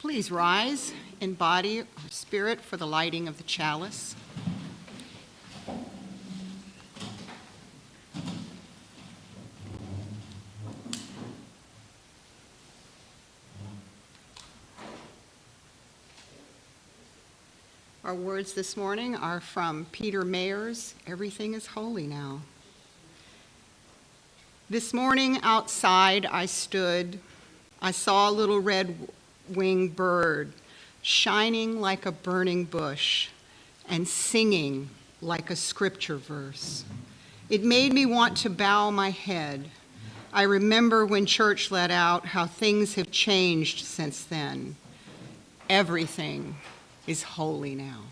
Please rise in body or spirit for the lighting of the chalice. Our words this morning are from Peter Mayer's Everything is Holy Now. This morning outside I stood, I saw a little red-winged bird shining like a burning bush and singing like a scripture verse. It made me want to bow my head. I remember when church let out how things have changed since then. Everything is holy now.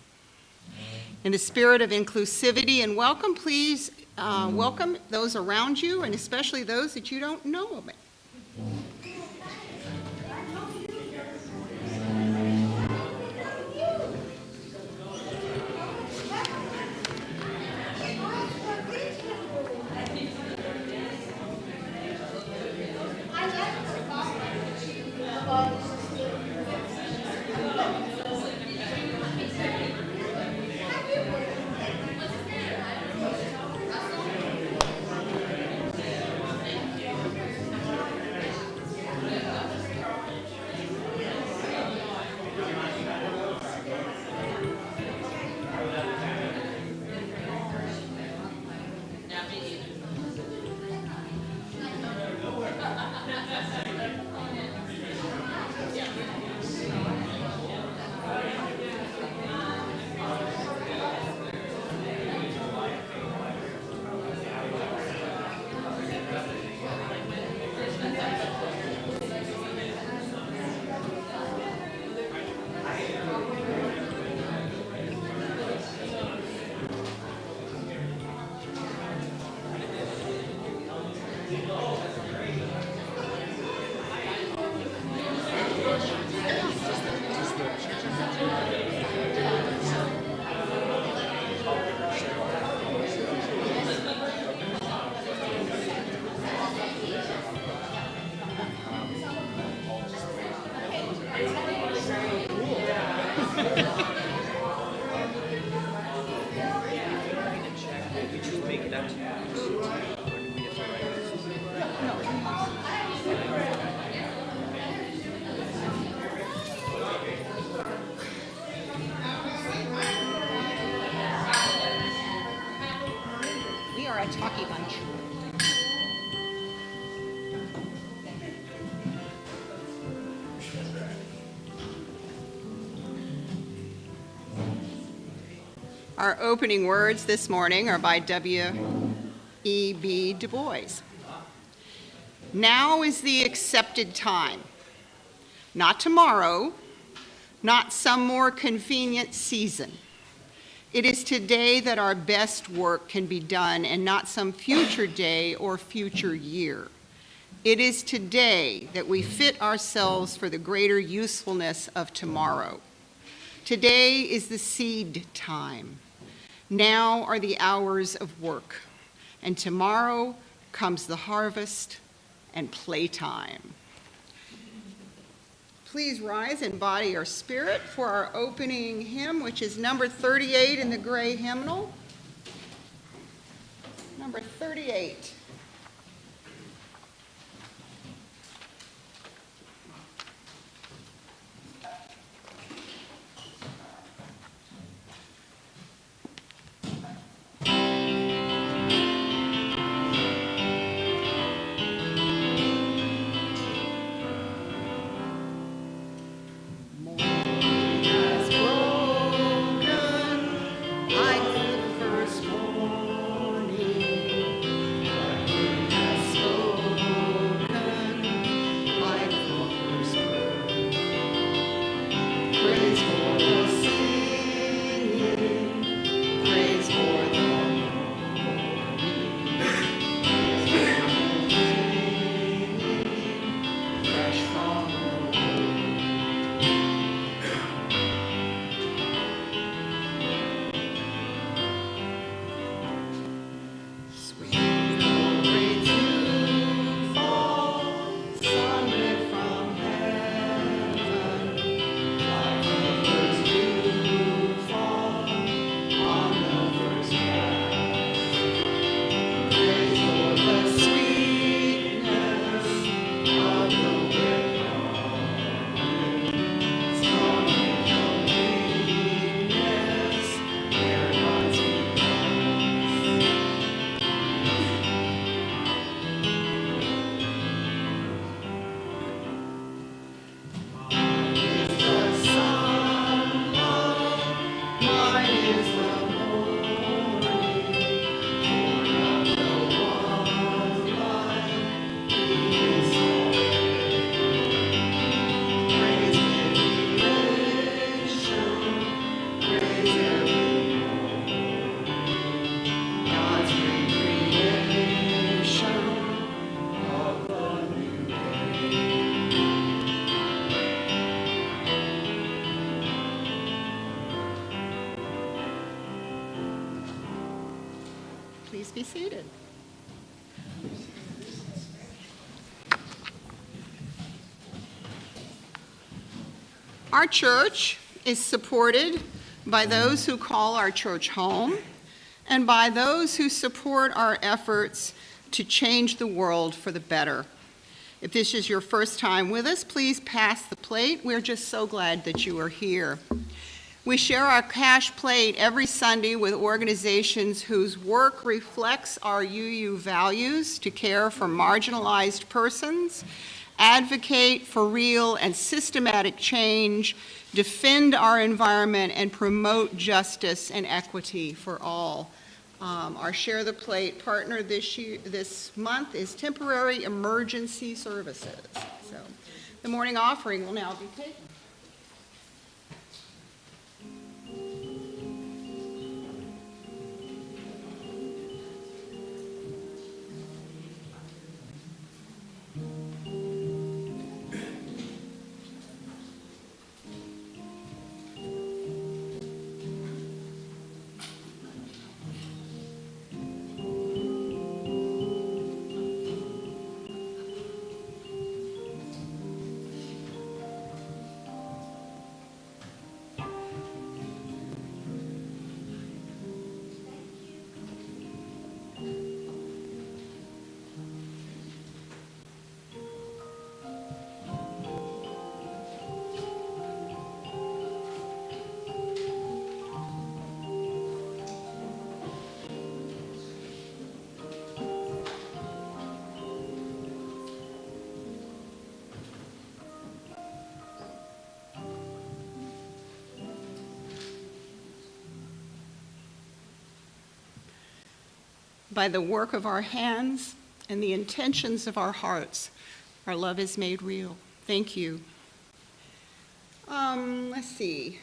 In a spirit of inclusivity and welcome, please welcome those around you and especially those that you don't know about. We are a talky bunch. Our opening words this morning are by W.E.B. Du Bois. Now is the accepted time, not tomorrow, not some more convenient season. It is today that our best work can be done and not some future day or future year. It is today that we fit ourselves for the greater usefulness of tomorrow. Today is the seed time. Now are the hours of work, and tomorrow comes the harvest and playtime. Please rise in body or spirit for our opening hymn, which is number 38 in the gray hymnal. Number 38. seated. Our church is supported by those who call our church home and by those who support our efforts to change the world for the better. If this is your first time with us, please pass the plate. We're just so glad that you are here. We share our cash plate every Sunday with organizations whose work reflects our UU values to care for marginalized persons, advocate for real and systematic change, defend our environment, and promote justice and equity for all. Our Share the Plate partner this month is Temporary Emergency Services. So the morning offering will now be taken. By the work of our hands and the intentions of our hearts, our love is made real. Thank you. Let's see,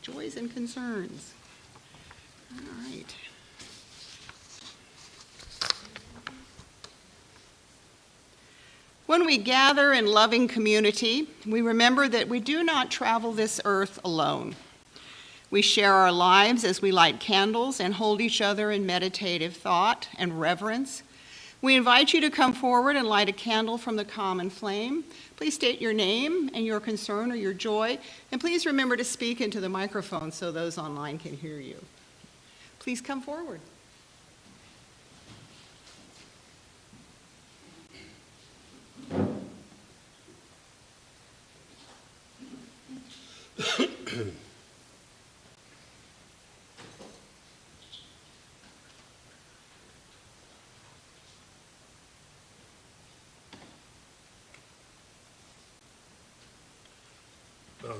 joys and concerns. All right. When we gather in loving community, we remember that we do not travel this earth alone. We share our lives as we light candles and hold each other in meditative thought and reverence. We invite you to come forward and light a candle from the common flame. Please state your name and your concern or your joy, and please remember to speak into the microphone so those online can hear you. Please come forward.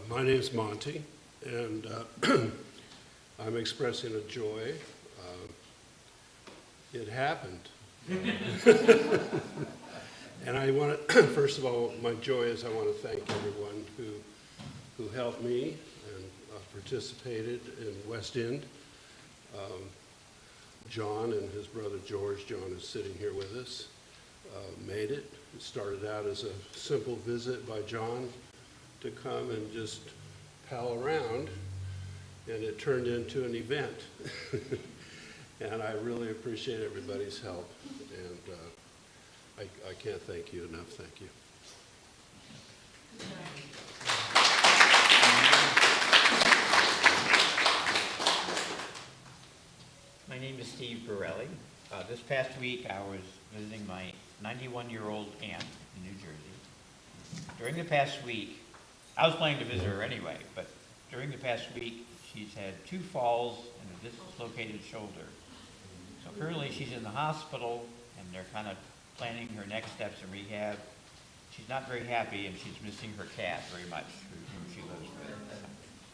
My name's Monty, and I'm expressing a joy. It happened. And I want to, first of all, my joy is I want to thank everyone who helped me and participated in West End. John and his brother George, John is sitting here with us, made it. It started out as a simple visit by John to come and just pal around, and it turned into an event. And I really appreciate everybody's help, and I can't thank you enough. Thank you. My name is Steve Borelli. This past week I was visiting my 91-year-old aunt in New Jersey. During the past week, I was planning to visit her anyway, but during the past week, she's had 2 falls and a dislocated shoulder. So currently she's in the hospital, and they're kind of planning her next steps in rehab. She's not very happy, and she's missing her cat very much, whom she lives with.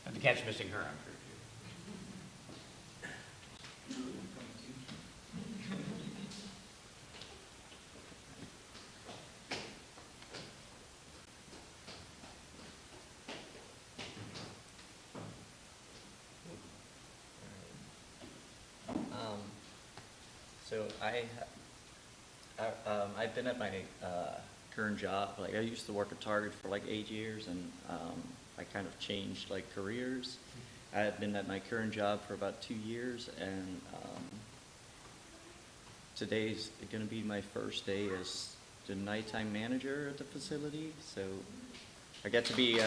And the cat's missing her, I'm sure. So I've been at my current job. Like I used to work at Target for like 8 years, and I kind of changed like careers. I had been at my current job for about 2 years, and today's going to be my first day as the nighttime manager at the facility. So I get to be,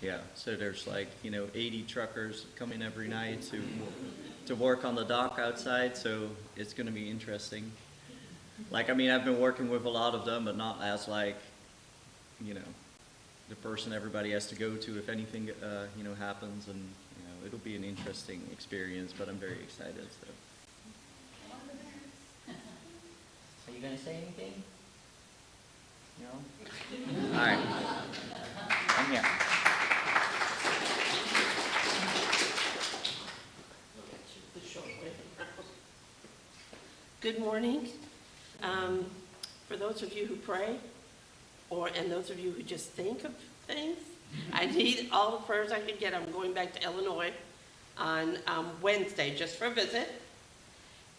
yeah, so there's like, 80 truckers coming every night to work on the dock outside, so it's going to be interesting. Like, I've been working with a lot of them, but not as like, the person everybody has to go to if anything, happens, and, it'll be an interesting experience, but I'm very excited, so. Are you gonna say anything? No? All right. I'm here. Good morning. For those of you who pray, and those of you who just think of things, I need all the prayers I can get. I'm going back to Illinois on Wednesday just for a visit.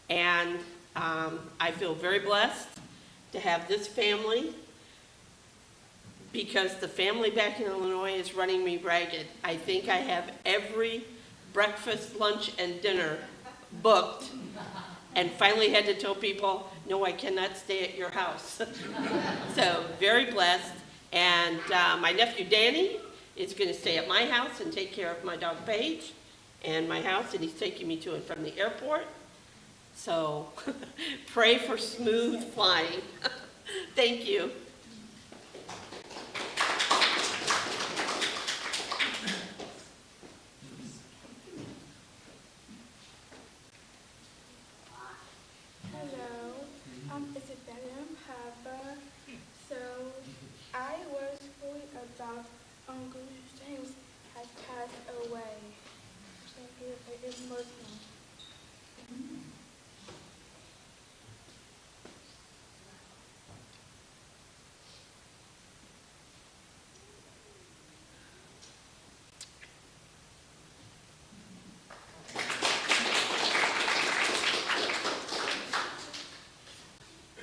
And I feel very blessed to have this family, because the family back in Illinois is running me ragged. I think I have every breakfast, lunch, and dinner booked, and finally had to tell people, no, I cannot stay at your house. So very blessed. And my nephew Danny is going to stay at my house and take care of my dog Paige and my house, and he's taking me to and from the airport. So pray for smooth flying. Thank you. Hello, Isabella Papa. So I was worried about Uncle James has passed away. So it is emotional.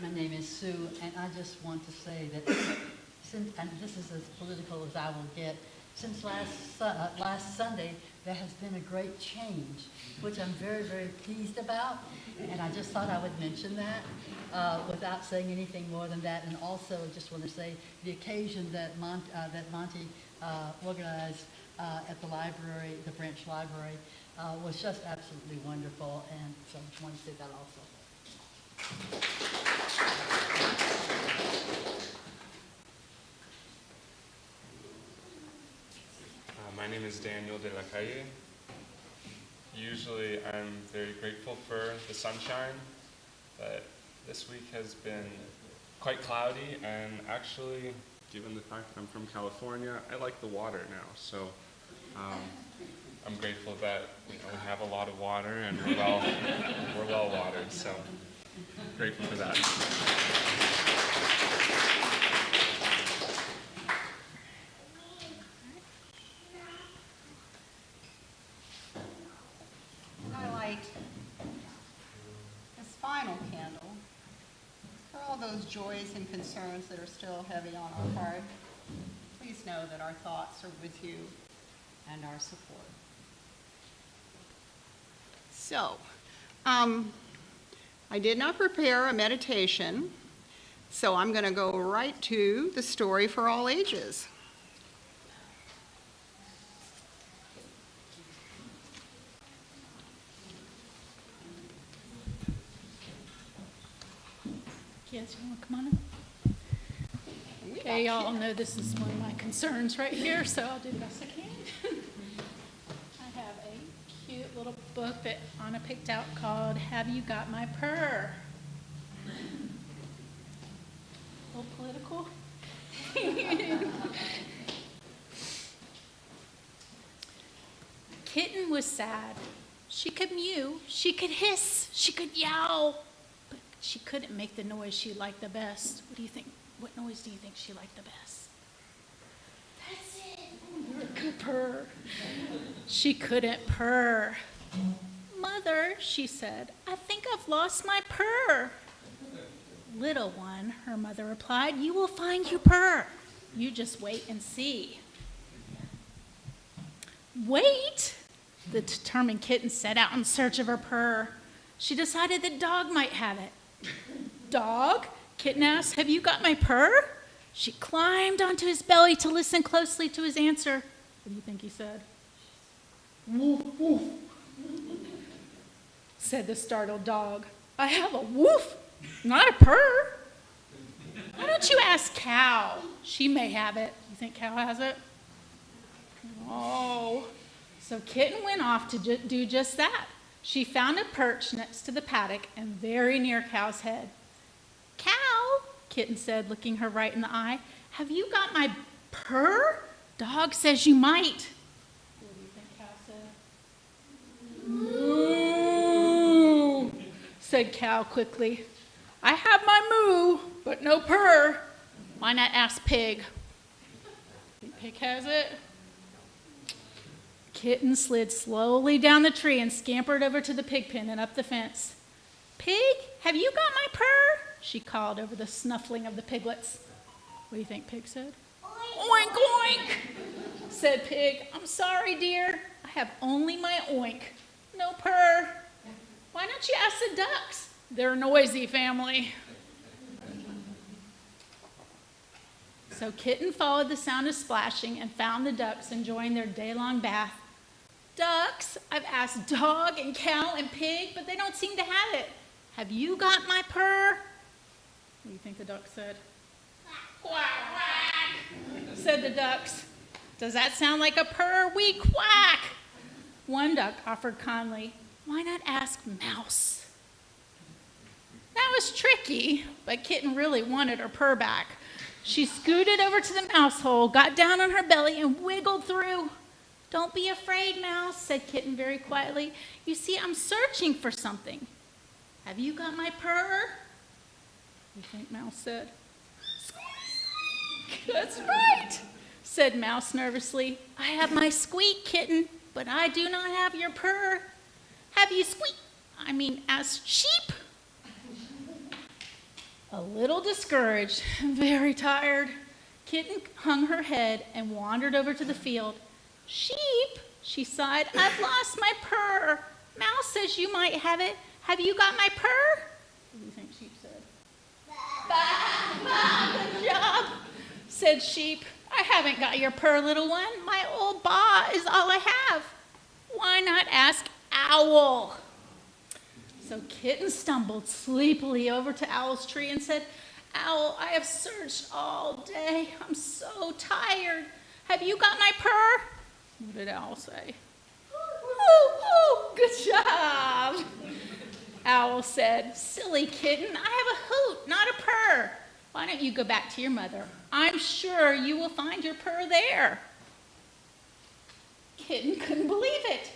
My name is Sue, and I just want to say that since, and this is as political as I will get, since last Sunday, there has been a great change, which I'm very, very pleased about, and I just thought I would mention that without saying anything more than that. And also, just want to say the occasion that Monty organized at the library, the branch library, was just absolutely wonderful, and so I just want to say that also. My name is Daniel de la Calle. Usually I'm very grateful for the sunshine, but this week has been quite cloudy, and actually, given the fact that I'm from California, I like the water now. So I'm grateful that we have a lot of water and we're well watered. So grateful for that. I light this final candle for all those joys and concerns that are still heavy on our heart. Please know that our thoughts are with you and our support. So, I did not prepare a meditation, so I'm going to go right to the story for all ages. Kids, you want to come on in? Okay, y'all know this is one of my concerns right here, so I'll do the best I can. I have a cute little book that Anna picked out called Have You Got My Purr? A little political. Kitten was sad. She could mew, she could hiss, she could yowl, but she couldn't make the noise she liked the best. What do you think? What noise do you think she liked the best? That's it. Oh, you're a good purr. She couldn't purr. Mother, she said, I think I've lost my purr. Little one, her mother replied, you will find your purr. You just wait and see. Wait? The determined kitten set out in search of her purr. She decided that Dog might have it. Dog? Kitten asked, have you got my purr? She climbed onto his belly to listen closely to his answer. What do you think he said? Woof, woof, said the startled dog. I have a woof, not a purr. Why don't you ask Cow? She may have it. You think Cow has it? Oh. So Kitten went off to do just that. She found a perch next to the paddock and very near Cow's head. Cow, Kitten said, looking her right in the eye, have you got my purr? Dog says you might. What do you think Cow said? Moo, said Cow quickly. I have my moo, but no purr. Why not ask Pig? Think Pig has it? Kitten slid slowly down the tree and scampered over to the pig pen and up the fence. Pig, have you got my purr? She called over the snuffling of the piglets. What do you think Pig said? Oink, oink, said Pig. I'm sorry, dear. I have only my oink, no purr. Why don't you ask the ducks? They're a noisy family. So Kitten followed the sound of splashing and found the ducks enjoying their day-long bath. Ducks, I've asked Dog and Cow and Pig, but they don't seem to have it. Have you got my purr? What do you think the duck said? Quack, quack, said the ducks. Does that sound like a purr? We quack. One duck offered kindly, why not ask Mouse? That was tricky, but Kitten really wanted her purr back. She scooted over to the mouse hole, got down on her belly, and wiggled through. Don't be afraid, Mouse, said Kitten very quietly. You see, I'm searching for something. Have you got my purr? You think Mouse said? Squeak. That's right, said Mouse nervously. I have my squeak, Kitten, but I do not have your purr. Have you asked Sheep? A little discouraged, very tired, Kitten hung her head and wandered over to the field. Sheep, she sighed, I've lost my purr. Mouse says you might have it. Have you got my purr? What do you think Sheep said? Bah, bah, good job, said Sheep. I haven't got your purr, little one. My old bah is all I have. Why not ask Owl? So Kitten stumbled sleepily over to Owl's tree and said, Owl, I have searched all day. I'm so tired. Have you got my purr? What did Owl say? Woo, good job. Owl said, silly Kitten, I have a hoot, not a purr. Why don't you go back to your mother? I'm sure you will find your purr there. Kitten couldn't believe it.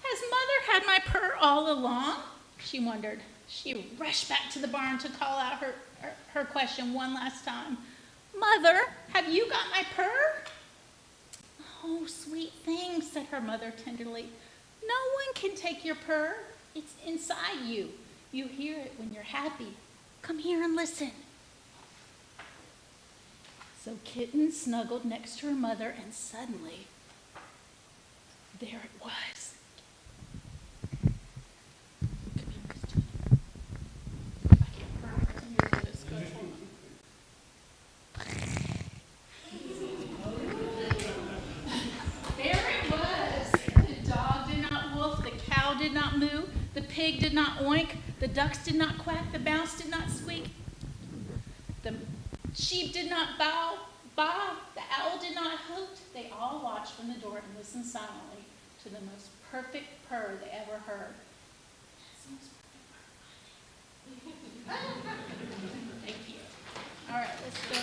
Has Mother had my purr all along? She wondered. She rushed back to the barn to call out her question one last time. Mother, have you got my purr? Oh, sweet thing, said her mother tenderly. No one can take your purr. It's inside you. You hear it when you're happy. Come here and listen. So Kitten snuggled next to her mother, and suddenly, there it was. Did not moo, the pig did not oink, the ducks did not quack, the mouse did not squeak, the sheep did not bow, the owl did not hoot. They all watched from the door and listened silently to the most perfect purr they ever heard. Thank you. All right, let's go.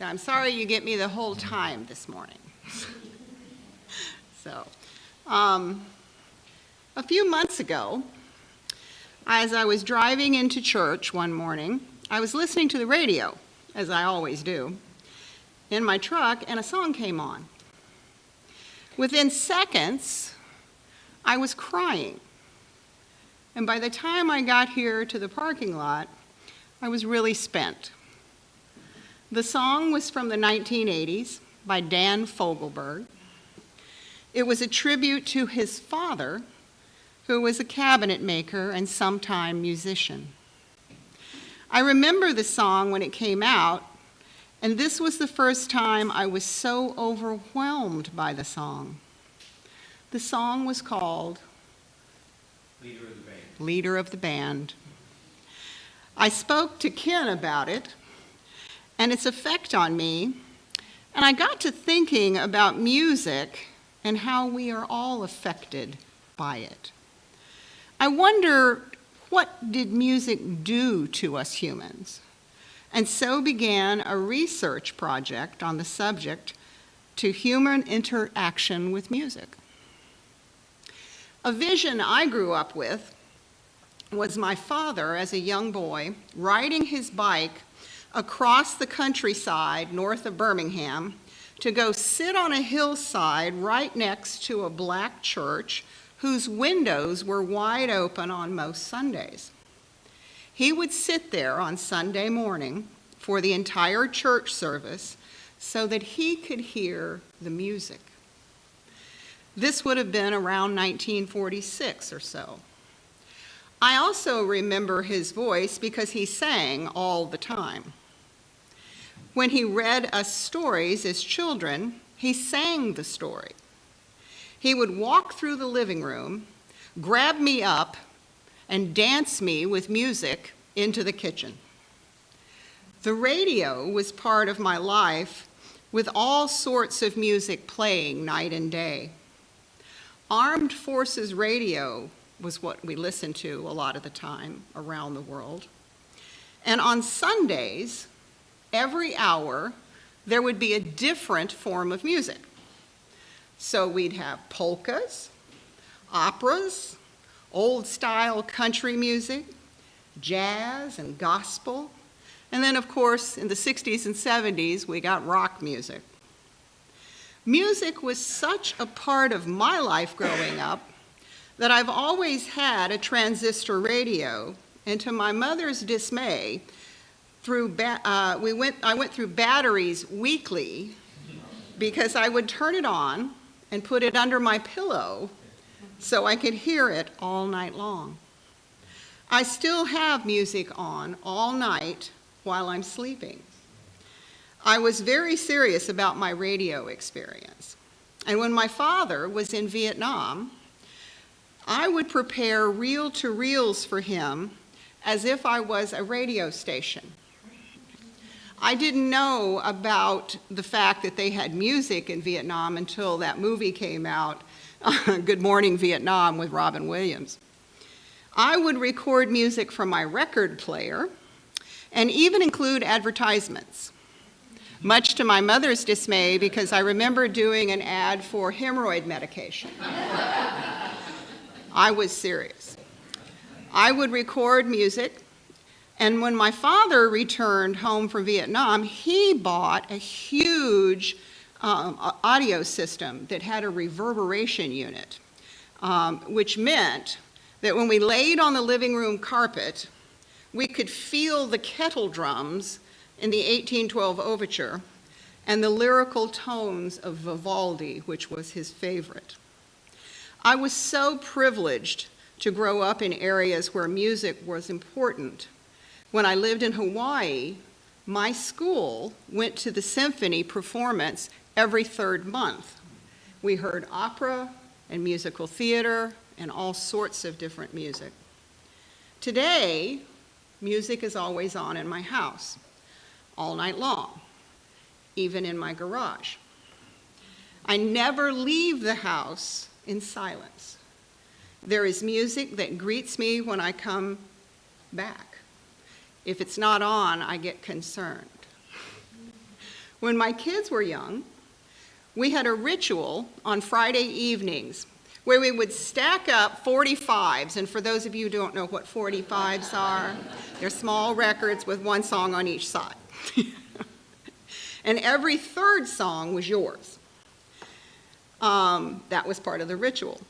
So I'm sorry you get me the whole time this morning. So, a few months ago, as I was driving into church one morning, I was listening to the radio, as I always do, in my truck, and a song came on. Within seconds, I was crying. And by the time I got here to the parking lot, I was really spent. The song was from the 1980s by Dan Fogelberg. It was a tribute to his father, who was a cabinet maker and sometime musician. I remember the song when it came out, and this was the first time I was so overwhelmed by the song. The song was called Leader of the Band. I spoke to Ken about it and its effect on me, and I got to thinking about music and how we are all affected by it. I wonder, what did music do to us humans? And so began a research project on the subject to human interaction with music. A vision I grew up with was my father, as a young boy, riding his bike across the countryside north of Birmingham to go sit on a hillside right next to a black church whose windows were wide open on most Sundays. He would sit there on Sunday morning for the entire church service so that he could hear the music. This would have been around 1946 or so. I also remember his voice because he sang all the time. When he read us stories as children, he sang the story. He would walk through the living room, grab me up, and dance me with music into the kitchen. The radio was part of my life, with all sorts of music playing night and day. Armed Forces Radio was what we listened to a lot of the time around the world. And on Sundays, every hour, there would be a different form of music. So we'd have polkas, operas, old-style country music, jazz and gospel, and then, of course, in the 60s and 70s, we got rock music. Music was such a part of my life growing up that I've always had a transistor radio, and to my mother's dismay, I went through batteries weekly because I would turn it on and put it under my pillow so I could hear it all night long. I still have music on all night while I'm sleeping. I was very serious about my radio experience. And when my father was in Vietnam, I would prepare reel-to-reels for him as if I was a radio station. I didn't know about the fact that they had music in Vietnam until that movie came out, Good Morning Vietnam, with Robin Williams. I would record music from my record player and even include advertisements, much to my mother's dismay because I remember doing an ad for hemorrhoid medication. I was serious. I would record music, and when my father returned home from Vietnam, he bought a huge audio system that had a reverberation unit, which meant that when we laid on the living room carpet, we could feel the kettle drums in the 1812 overture and the lyrical tones of Vivaldi, which was his favorite. I was so privileged to grow up in areas where music was important. When I lived in Hawaii, my school went to the symphony performance every third month. We heard opera and musical theater and all sorts of different music. Today, music is always on in my house, all night long, even in my garage. I never leave the house in silence. There is music that greets me when I come back. If it's not on, I get concerned. When my kids were young, we had a ritual on Friday evenings where we would stack up 45s, and for those of you who don't know what 45s are, they're small records with one song on each side. And every third song was yours. That was part of the ritual.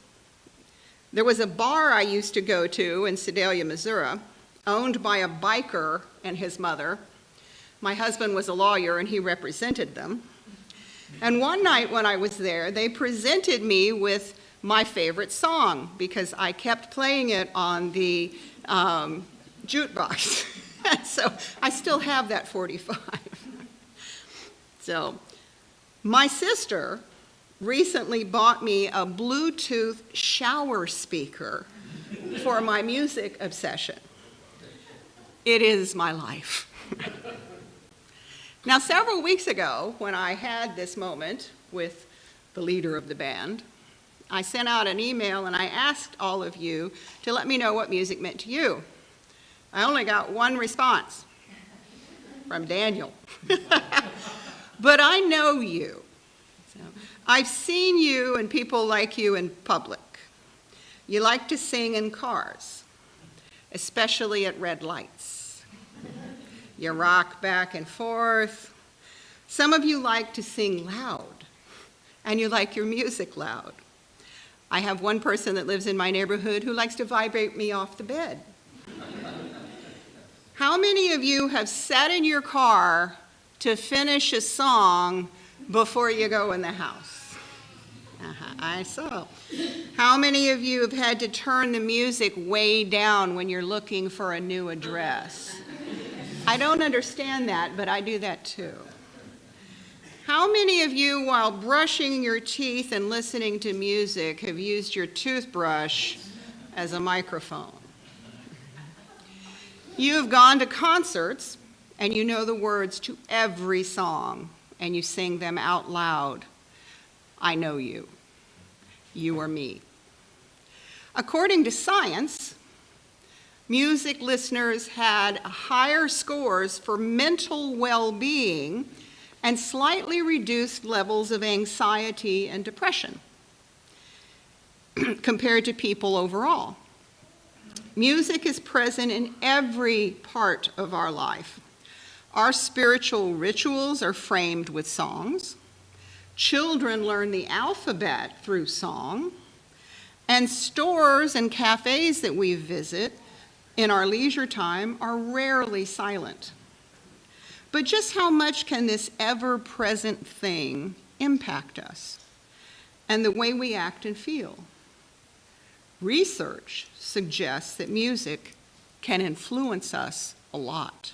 There was a bar I used to go to in Sedalia, Missouri, owned by a biker and his mother. My husband was a lawyer and he represented them. And one night when I was there, they presented me with my favorite song because I kept playing it on the jukebox. So I still have that 45. So my sister recently bought me a Bluetooth shower speaker for my music obsession. It is my life. Now, several weeks ago, when I had this moment with the leader of the band, I sent out an email and I asked all of you to let me know what music meant to you. I only got one response from Daniel. But I know you. So, I've seen you and people like you in public. You like to sing in cars, especially at red lights. You rock back and forth. Some of you like to sing loud, and you like your music loud. I have one person that lives in my neighborhood who likes to vibrate me off the bed. How many of you have sat in your car to finish a song before you go in the house? I saw. How many of you have had to turn the music way down when you're looking for a new address? I don't understand that, but I do that too. How many of you, while brushing your teeth and listening to music, have used your toothbrush as a microphone? You have gone to concerts and you know the words to every song and you sing them out loud. I know you. You are me. According to science, music listeners had higher scores for mental well-being and slightly reduced levels of anxiety and depression compared to people overall. Music is present in every part of our life. Our spiritual rituals are framed with songs. Children learn the alphabet through song. And stores and cafes that we visit in our leisure time are rarely silent. But just how much can this ever-present thing impact us and the way we act and feel? Research suggests that music can influence us a lot.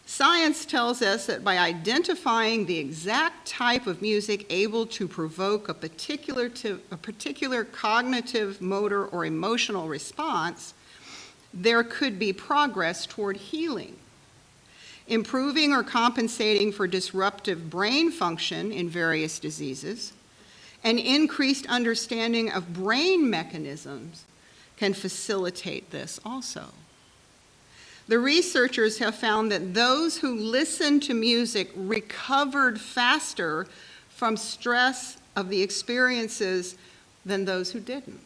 Science tells us that by identifying the exact type of music able to provoke a particular cognitive, motor, or emotional response, there could be progress toward healing, improving or compensating for disruptive brain function in various diseases, and increased understanding of brain mechanisms can facilitate this also. The researchers have found that those who listened to music recovered faster from stress of the experiences than those who didn't.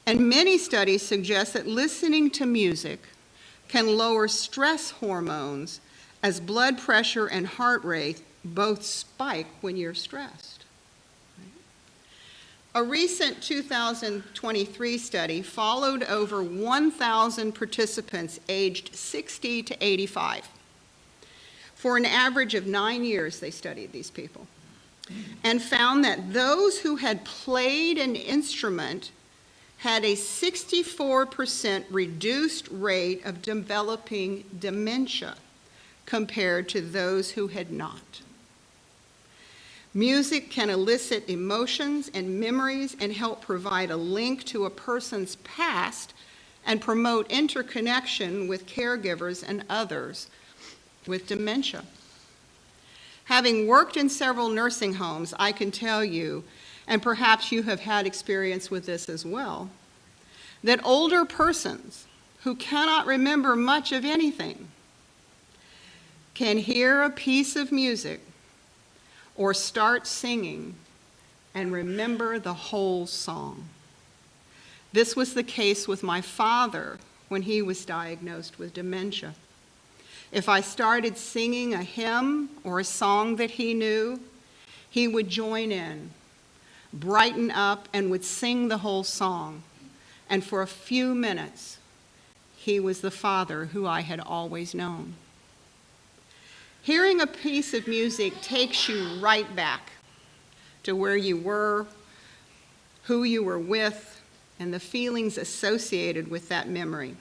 And many studies suggest that listening to music can lower stress hormones as blood pressure and heart rate both spike when you're stressed. A recent 2023 study followed over 1,000 participants aged 60 to 85. For an average of 9 years, they studied these people and found that those who had played an instrument had a 64% reduced rate of developing dementia compared to those who had not. Music can elicit emotions and memories and help provide a link to a person's past and promote interconnection with caregivers and others with dementia. Having worked in several nursing homes, I can tell you, and perhaps you have had experience with this as well, that older persons who cannot remember much of anything can hear a piece of music or start singing and remember the whole song. This was the case with my father when he was diagnosed with dementia. If I started singing a hymn or a song that he knew, he would join in, brighten up, and would sing the whole song. And for a few minutes, he was the father who I had always known. Hearing a piece of music takes you right back to where you were, who you were with, and the feelings associated with that memory.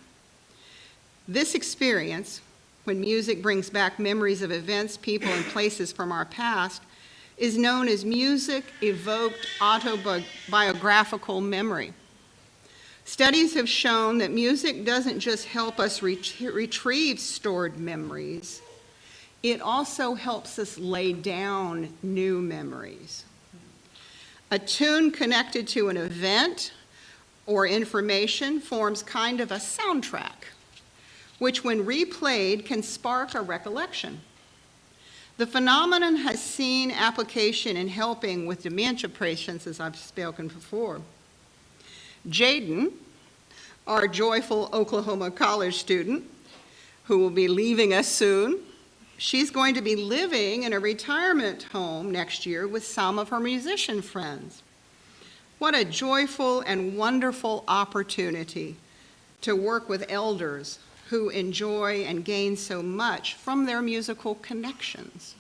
This experience, when music brings back memories of events, people, and places from our past, is known as music-evoked autobiographical memory. Studies have shown that music doesn't just help us retrieve stored memories, it also helps us lay down new memories. A tune connected to an event or information forms kind of a soundtrack, which when replayed can spark a recollection. The phenomenon has seen application in helping with dementia patients, as I've spoken before. Jaden, our joyful Oklahoma college student, who will be leaving us soon, she's going to be living in a retirement home next year with some of her musician friends. What a joyful and wonderful opportunity to work with elders who enjoy and gain so much from their musical connections.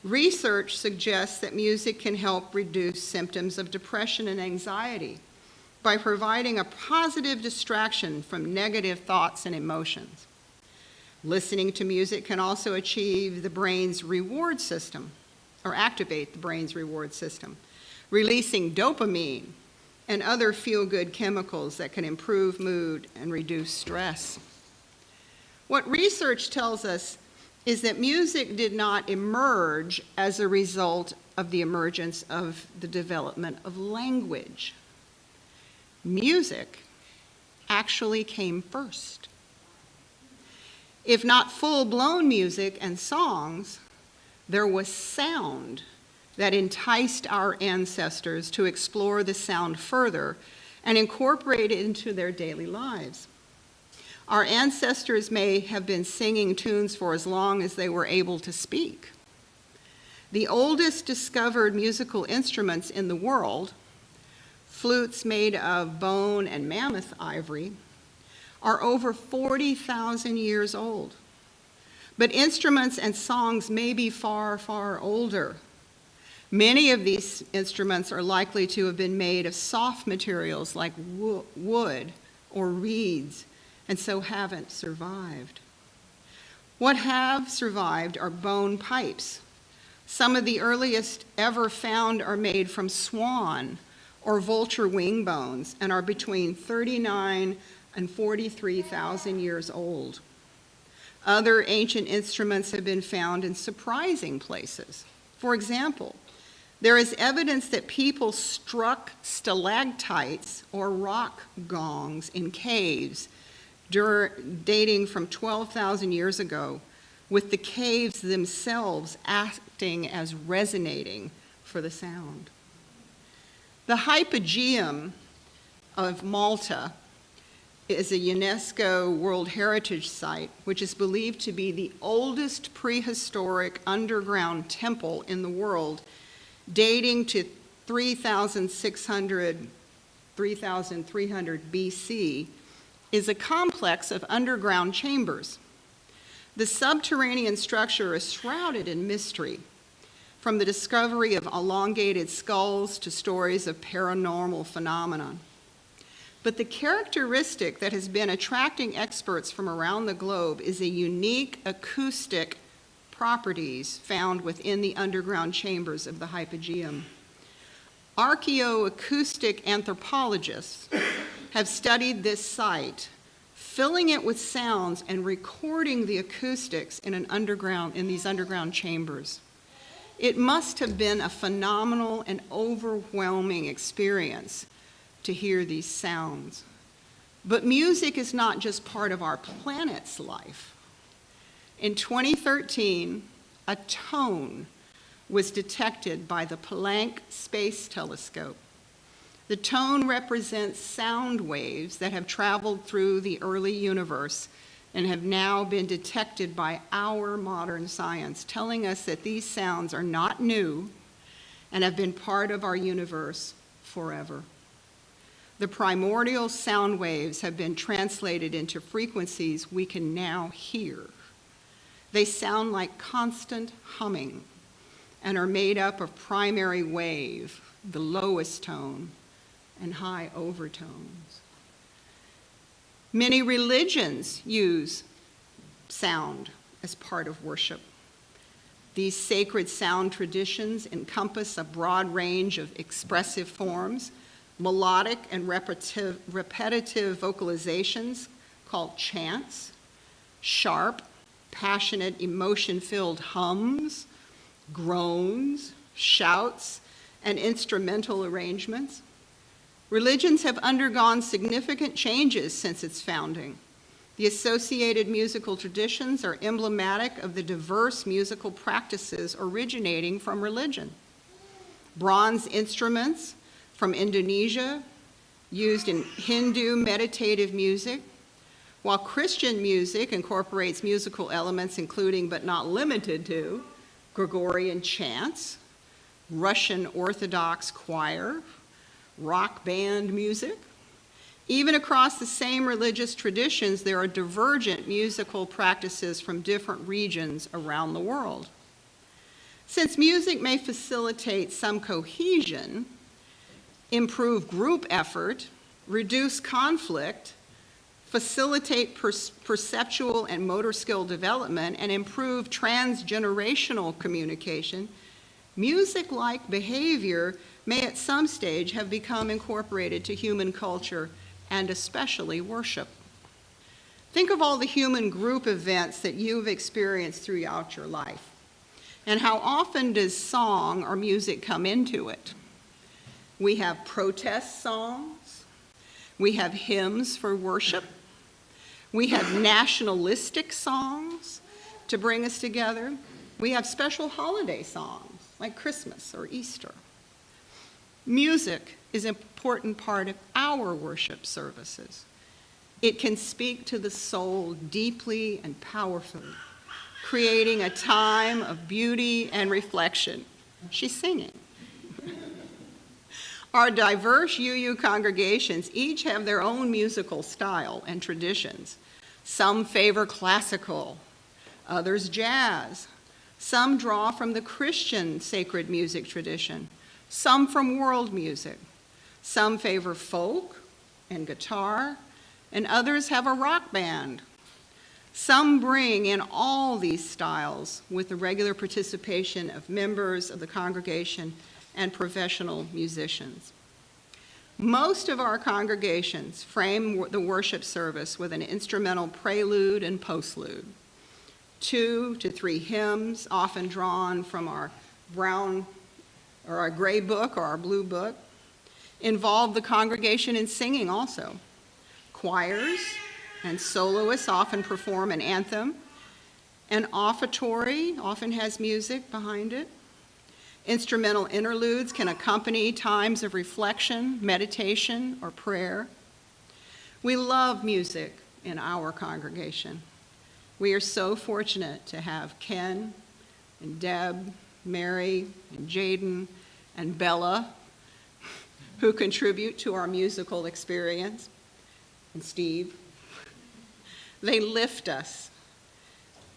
Research suggests that music can help reduce symptoms of depression and anxiety by providing a positive distraction from negative thoughts and emotions. Listening to music can also achieve the brain's reward system, or activate the brain's reward system, releasing dopamine and other feel-good chemicals that can improve mood and reduce stress. What research tells us is that music did not emerge as a result of the emergence of the development of language. Music actually came first. If not full-blown music and songs, there was sound that enticed our ancestors to explore the sound further and incorporate it into their daily lives. Our ancestors may have been singing tunes for as long as they were able to speak. The oldest discovered musical instruments in the world, flutes made of bone and mammoth ivory, are over 40,000 years old. But instruments and songs may be far, far older. Many of these instruments are likely to have been made of soft materials like wood or reeds, and so haven't survived. What have survived are bone pipes. Some of the earliest ever found are made from swan or vulture wing bones and are between 39 and 43,000 years old. Other ancient instruments have been found in surprising places. For example, there is evidence that people struck stalactites or rock gongs in caves dating from 12,000 years ago, with the caves themselves acting as resonating for the sound. The Hypogeum of Malta is a UNESCO World Heritage Site, which is believed to be the oldest prehistoric underground temple in the world, dating to 3,300 BC, is a complex of underground chambers. The subterranean structure is shrouded in mystery, from the discovery of elongated skulls to stories of paranormal phenomena. But the characteristic that has been attracting experts from around the globe is a unique acoustic properties found within the underground chambers of the Hypogeum. Archaeoacoustic anthropologists have studied this site, filling it with sounds and recording the acoustics in these underground chambers. It must have been a phenomenal and overwhelming experience to hear these sounds. But music is not just part of our planet's life. In 2013, a tone was detected by the Planck Space Telescope. The tone represents sound waves that have traveled through the early universe and have now been detected by our modern science, telling us that these sounds are not new and have been part of our universe forever. The primordial sound waves have been translated into frequencies we can now hear. They sound like constant humming and are made up of primary wave, the lowest tone, and high overtones. Many religions use sound as part of worship. These sacred sound traditions encompass a broad range of expressive forms, melodic and repetitive vocalizations called chants, sharp, passionate, emotion-filled hums, groans, shouts, and instrumental arrangements. Religions have undergone significant changes since its founding. The associated musical traditions are emblematic of the diverse musical practices originating from religion. Bronze instruments from Indonesia, used in Hindu meditative music, while Christian music incorporates musical elements including but not limited to Gregorian chants, Russian Orthodox choir, rock band music. Even across the same religious traditions, there are divergent musical practices from different regions around the world. Since music may facilitate some cohesion, improve group effort, reduce conflict, facilitate perceptual and motor skill development, and improve transgenerational communication, music-like behavior may at some stage have become incorporated to human culture and especially worship. Think of all the human group events that you've experienced throughout your life, and how often does song or music come into it? We have protest songs, we have hymns for worship, we have nationalistic songs to bring us together, we have special holiday songs like Christmas or Easter. Music is an important part of our worship services. It can speak to the soul deeply and powerfully, creating a time of beauty and reflection. She's singing. Our diverse UU congregations each have their own musical style and traditions. Some favor classical, others jazz. Some draw from the Christian sacred music tradition, some from world music. Some favor folk and guitar, and others have a rock band. Some bring in all these styles with the regular participation of members of the congregation and professional musicians. Most of our congregations frame the worship service with an instrumental prelude and postlude. 2 to 3 hymns, often drawn from our brown or our gray book or our blue book, involve the congregation in singing also. Choirs and soloists often perform an anthem. An offertory often has music behind it. Instrumental interludes can accompany times of reflection, meditation, or prayer. We love music in our congregation. We are so fortunate to have Ken and Deb, Mary and Jaden and Bella who contribute to our musical experience, and Steve. They lift us,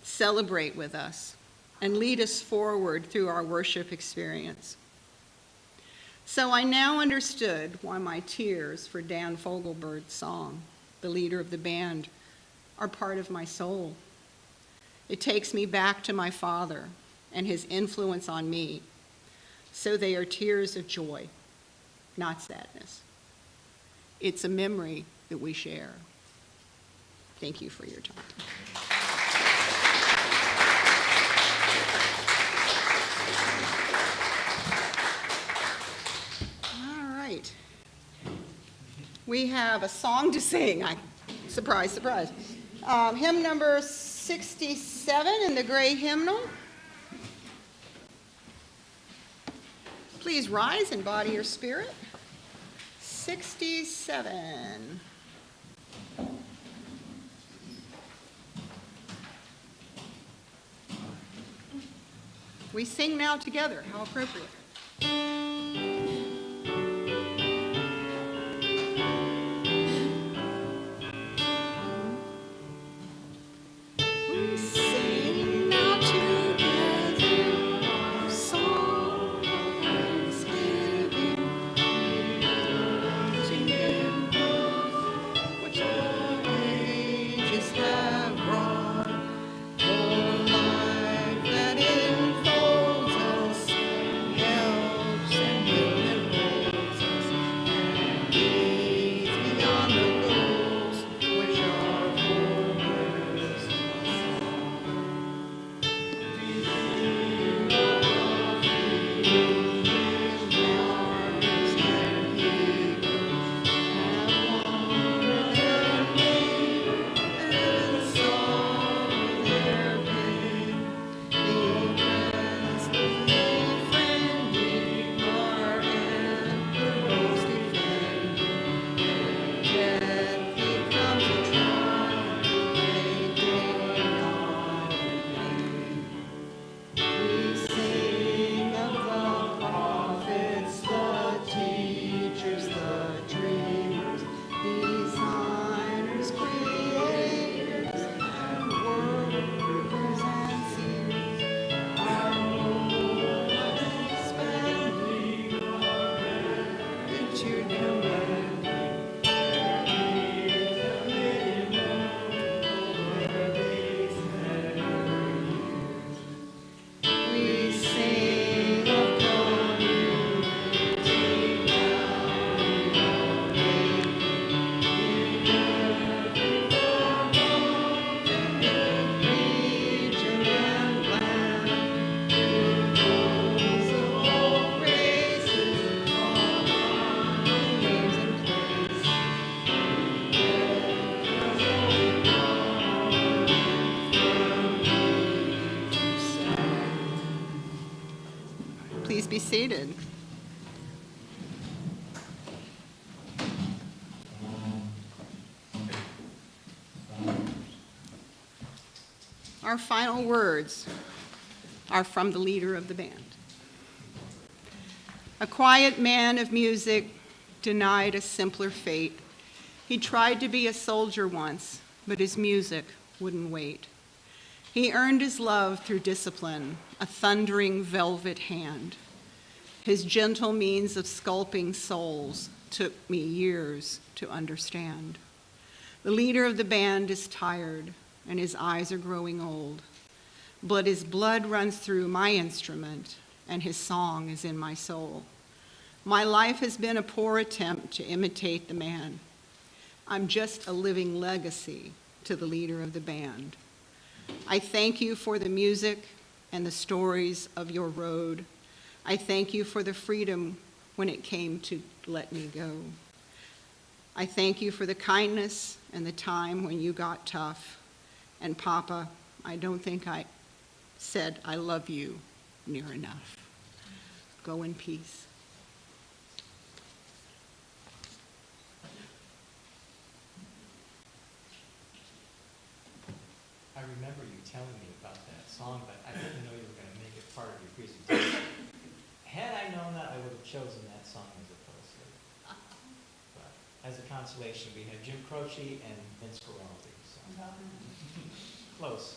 celebrate with us, and lead us forward through our worship experience. So I now understood why my tears for Dan Fogelberg's song, the leader of the band, are part of my soul. It takes me back to my father and his influence on me. So they are tears of joy, not sadness. It's a memory that we share. Thank you for your time. All right. We have a song to sing. Surprise, surprise. Hymn number 67 in the gray hymnal. Please rise and body your spirit. 67. We sing now together. How appropriate. We sing now together our song of thanksgiving to Him, which all ages have wrought. For life that enfolds us, helps and enholds us, and leads beyond the goals which are forest. We sing of the prophets, the teachers, the dreamers, designers, creators, and workers and seers. Our whole life spending our gratitude command. We sing of community now in all region and land. Those of all races, all names and place. Please be seated. Our final words are from the leader of the band. A quiet man of music, denied a simpler fate. He tried to be a soldier once, but his music wouldn't wait. He earned his love through discipline, a thundering velvet hand. His gentle means of sculpting souls took me years to understand. The leader of the band is tired, and his eyes are growing old. But his blood runs through my instrument, and his song is in my soul. My life has been a poor attempt to imitate the man. I'm just a living legacy to the leader of the band. I thank you for the music and the stories of your road. I thank you for the freedom when it came to let me go. I thank you for the kindness and the time when you got tough. And Papa, I don't think I said I love you near enough. Go in peace. I remember you telling me about that song, but I didn't know you were going to make it part of your presentation. Had I known that, I would have chosen that song as a poster. But as a consolation, we had Jim Croce and Vince Guaraldi. So. Close.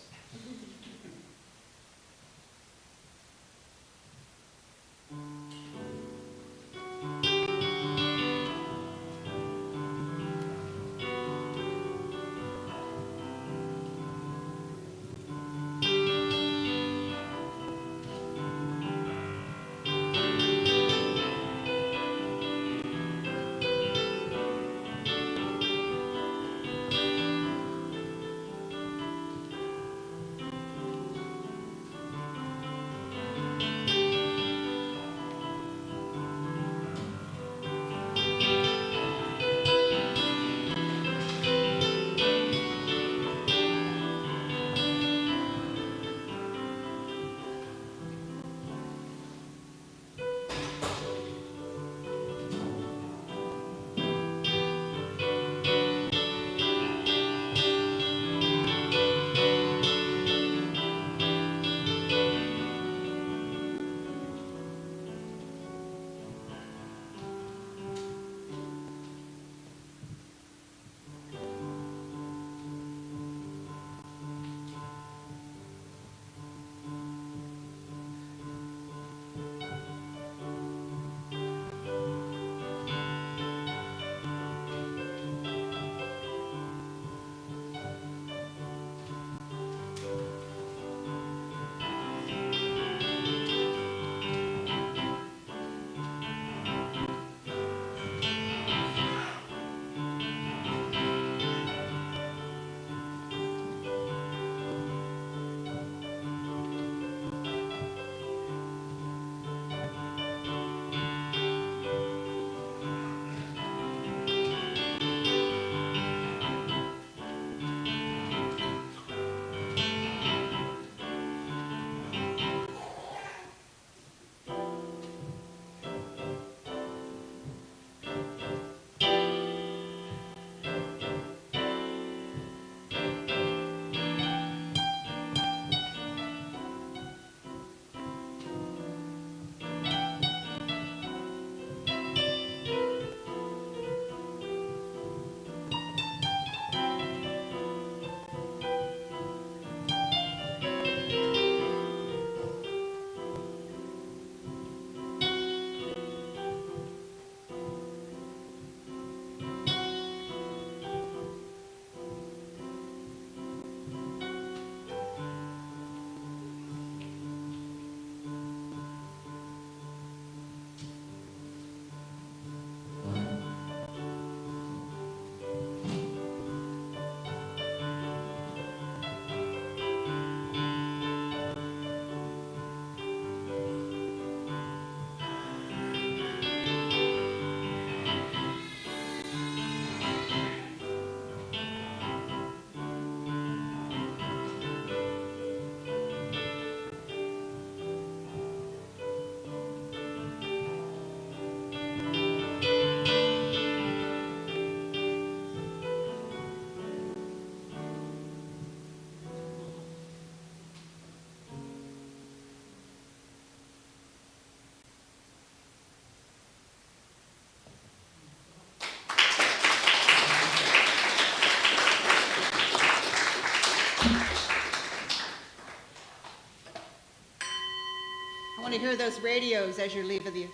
Want to hear those radios as you're leaving the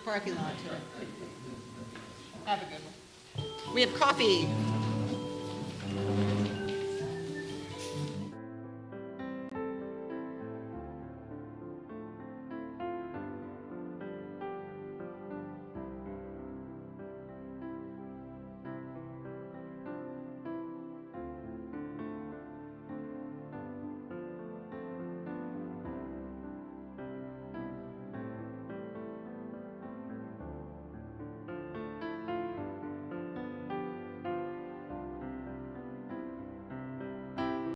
parking lot today. Have a good one. We have coffee.